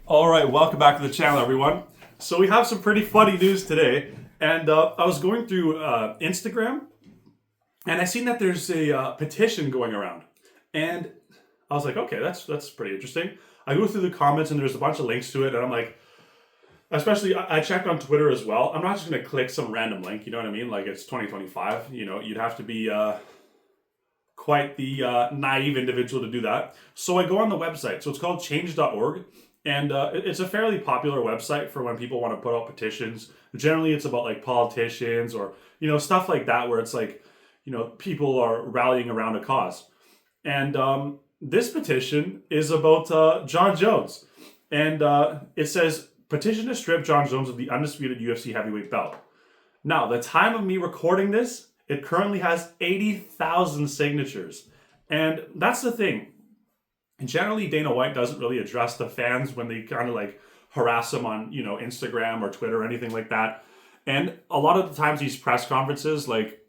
All right, welcome back to the channel, everyone. So we have some pretty funny news today, and I was going through Instagram, and I seen that there's a petition going around, and I was like, okay, that's pretty interesting. I go through the comments, and there's a bunch of links to it, and I'm like, especially I checked on Twitter as well. I'm not just gonna click some random link, you know what I mean? Like it's 2025, you'd have to be quite the naive individual to do that. So I go on the website. So it's called change.org. And it's a fairly popular website for when people want to put out petitions. Generally, it's about like politicians or, stuff like that where it's like, people are rallying around a cause. And this petition is about John Jones. And it says, petition to strip John Jones of the undisputed UFC heavyweight belt. Now, the time of me recording this, it currently has 80,000 signatures. And that's the thing. Generally, Dana White doesn't really address the fans when they kind of like harass him on, Instagram or Twitter or anything like that. And a lot of the times these press conferences, like,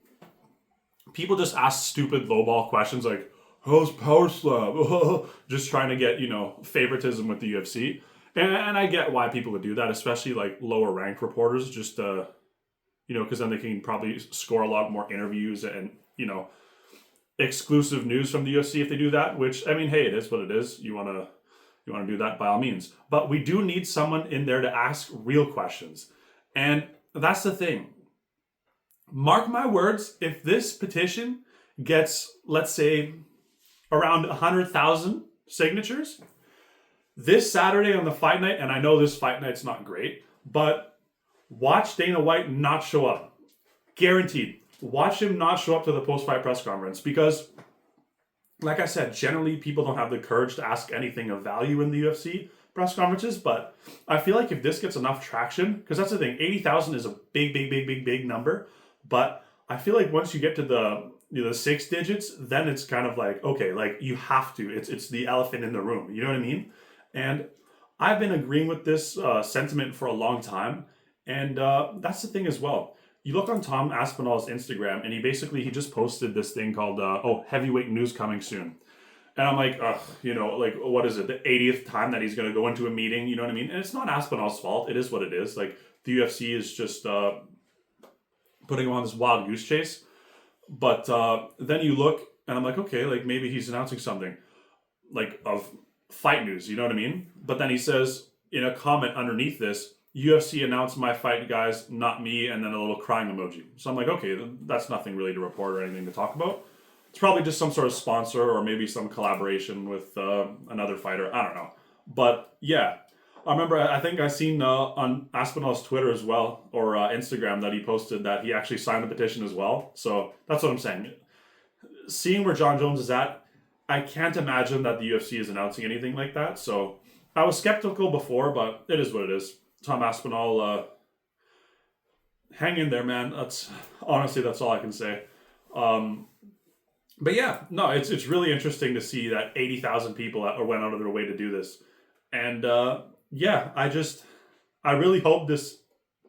people just ask stupid lowball questions like, how's Power Slam? Just trying to get, favoritism with the UFC. And I get why people would do that, especially like lower ranked reporters, just, because then they can probably score a lot more interviews and, exclusive news from the UFC if they do that, which, I mean, hey, it is what it is. You want to do that by all means. But we do need someone in there to ask real questions. And that's the thing. Mark my words, if this petition gets, let's say, around 100,000 signatures, this Saturday on the fight night, and I know this fight night's not great, but watch Dana White not show up. Guaranteed. Watch him not show up to the post-fight press conference because, like I said, generally people don't have the courage to ask anything of value in the UFC press conferences, but I feel like if this gets enough traction, because that's the thing, 80,000 is a big number, but I feel like once you get to the six digits, then it's kind of like, okay, like you have to, it's the elephant in the room, you know what I mean? And I've been agreeing with this sentiment for a long time, and that's the thing as well. You look on Tom Aspinall's Instagram, and he just posted this thing called, heavyweight news coming soon. And I'm like, ugh, like, what is it, the 80th time that he's going to go into a meeting, you know what I mean? And it's not Aspinall's fault. It is what it is. Like, the UFC is just putting him on this wild goose chase. But then you look, and I'm like, okay, like, maybe he's announcing something, like, of fight news, you know what I mean? But then he says, in a comment underneath this, UFC announced my fight, guys, not me, and then a little crying emoji. So I'm like, okay, that's nothing really to report or anything to talk about. It's probably just some sort of sponsor or maybe some collaboration with another fighter. I don't know. But yeah, I remember, I think I seen on Aspinall's Twitter as well, or Instagram, that he posted that he actually signed the petition as well. So that's what I'm saying. Seeing where John Jones is at, I can't imagine that the UFC is announcing anything like that. So I was skeptical before, but it is what it is. Tom Aspinall, hang in there, man. That's all I can say. But yeah, no, it's really interesting to see that 80,000 people went out of their way to do this, and yeah, I really hope this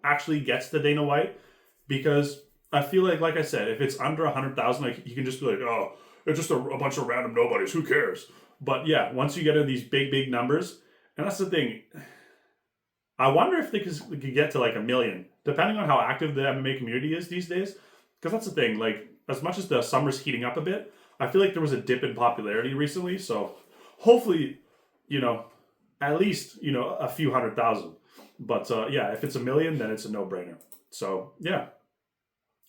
actually gets to Dana White because I feel like I said, if it's under 100,000, like you can just be like, oh, it's just a bunch of random nobodies. Who cares? But yeah, once you get into these big numbers, and that's the thing. I wonder if they could get to like 1 million, depending on how active the MMA community is these days. Because that's the thing, like, as much as the summer's heating up a bit, I feel like there was a dip in popularity recently. So hopefully, at least, a few 100,000. But yeah, if it's 1 million, then it's a no-brainer. So yeah,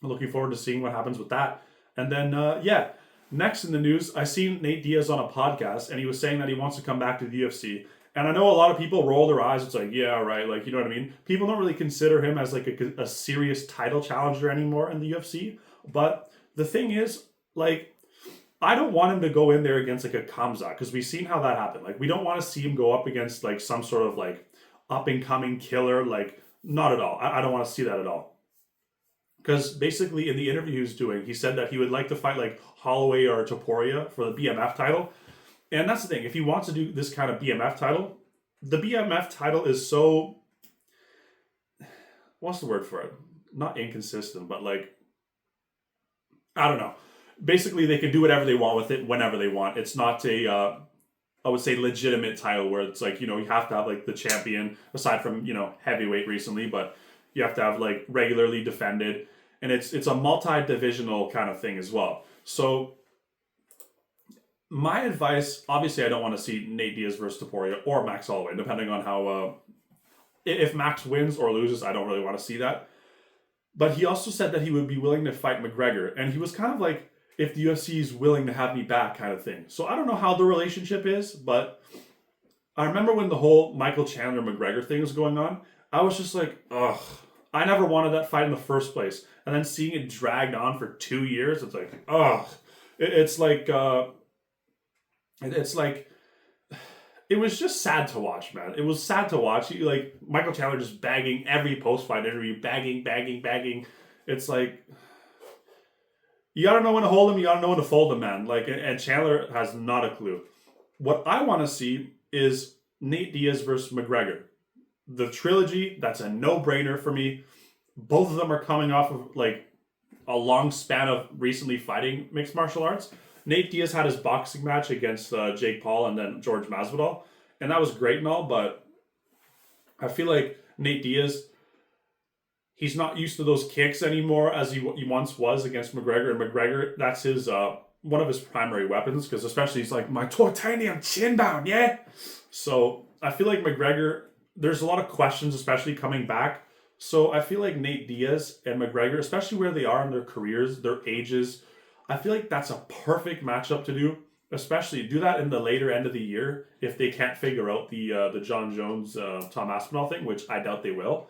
I'm looking forward to seeing what happens with that. And then, yeah, next in the news, I seen Nate Diaz on a podcast, and he was saying that he wants to come back to the UFC. And I know a lot of people roll their eyes. It's like, yeah, right. Like, you know what I mean? People don't really consider him as like a serious title challenger anymore in the UFC. But the thing is, like, I don't want him to go in there against like a Kamzat because we've seen how that happened. Like, we don't want to see him go up against like some sort of like up and coming killer. Like, not at all. I don't want to see that at all. Because basically in the interview he was doing, he said that he would like to fight like Holloway or Topuria for the BMF title. And that's the thing. If he wants to do this kind of BMF title, the BMF title is so, what's the word for it? Not inconsistent, but like, I don't know. Basically, they can do whatever they want with it whenever they want. It's not a I would say legitimate title where it's like, you have to have like the champion aside from, heavyweight recently, but you have to have like regularly defended, and it's a multi-divisional kind of thing as well. So my advice, obviously, I don't want to see Nate Diaz versus Taporia or Max Holloway, depending on how if Max wins or loses. I don't really want to see that. But he also said that he would be willing to fight McGregor, and he was kind of like, if the UFC is willing to have me back kind of thing. So I don't know how the relationship is, but I remember when the whole Michael Chandler McGregor thing was going on, I was just like, ugh, I never wanted that fight in the first place. And then seeing it dragged on for 2 years, it's like, ugh. It's like, it's like, it was just sad to watch, man. It was sad to watch. Like, Michael Chandler just bagging every post-fight interview, bagging. It's like, you gotta know when to hold him, you gotta know when to fold him, man. Like, and Chandler has not a clue. What I want to see is Nate Diaz versus McGregor. The trilogy, that's a no-brainer for me. Both of them are coming off of like a long span of recently fighting mixed martial arts. Nate Diaz had his boxing match against Jake Paul and then George Masvidal, and that was great and all, but I feel like Nate Diaz, he's not used to those kicks anymore as he once was against McGregor. And McGregor, that's his one of his primary weapons, because especially he's like, my titanium chin down, yeah? So I feel like McGregor, there's a lot of questions, especially coming back. So I feel like Nate Diaz and McGregor, especially where they are in their careers, their ages, I feel like that's a perfect matchup to do. Especially do that in the later end of the year if they can't figure out the John Jones Tom Aspinall thing, which I doubt they will.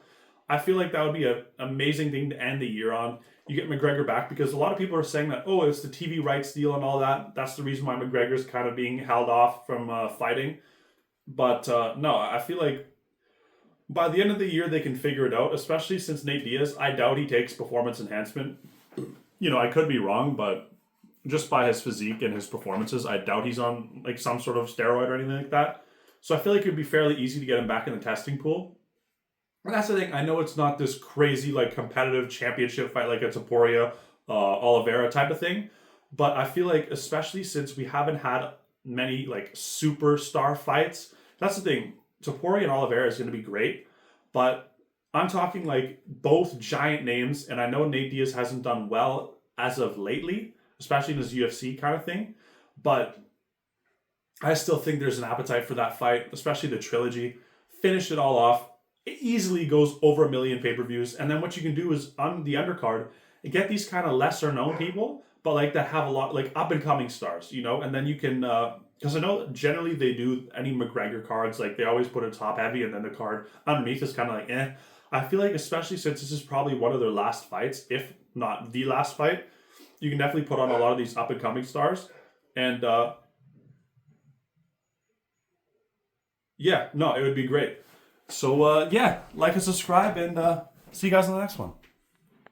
I feel like that would be an amazing thing to end the year on. You get McGregor back, because a lot of people are saying that, oh, it's the TV rights deal and all that. That's the reason why McGregor's kind of being held off from fighting. But no, I feel like by the end of the year they can figure it out, especially since Nate Diaz, I doubt he takes performance enhancement. I could be wrong, but just by his physique and his performances, I doubt he's on like some sort of steroid or anything like that. So I feel like it would be fairly easy to get him back in the testing pool. And that's the thing. I know it's not this crazy like competitive championship fight like a Taporia, Oliveira type of thing, but I feel like especially since we haven't had many like superstar fights, that's the thing. Taporia and Oliveira is going to be great, but I'm talking like both giant names, and I know Nate Diaz hasn't done well as of lately, especially in his UFC kind of thing, but I still think there's an appetite for that fight, especially the trilogy. Finish it all off. It easily goes over 1 million pay-per-views, and then what you can do is on the undercard, get these kind of lesser known people, but like that have a lot like up and coming stars, and then you can because I know generally they do any McGregor cards, like they always put it top heavy and then the card underneath is kind of like eh. I feel like especially since this is probably one of their last fights, if not the last fight, you can definitely put on a lot of these up and coming stars. And yeah, no, it would be great. So yeah, like and subscribe, and see you guys in the next one.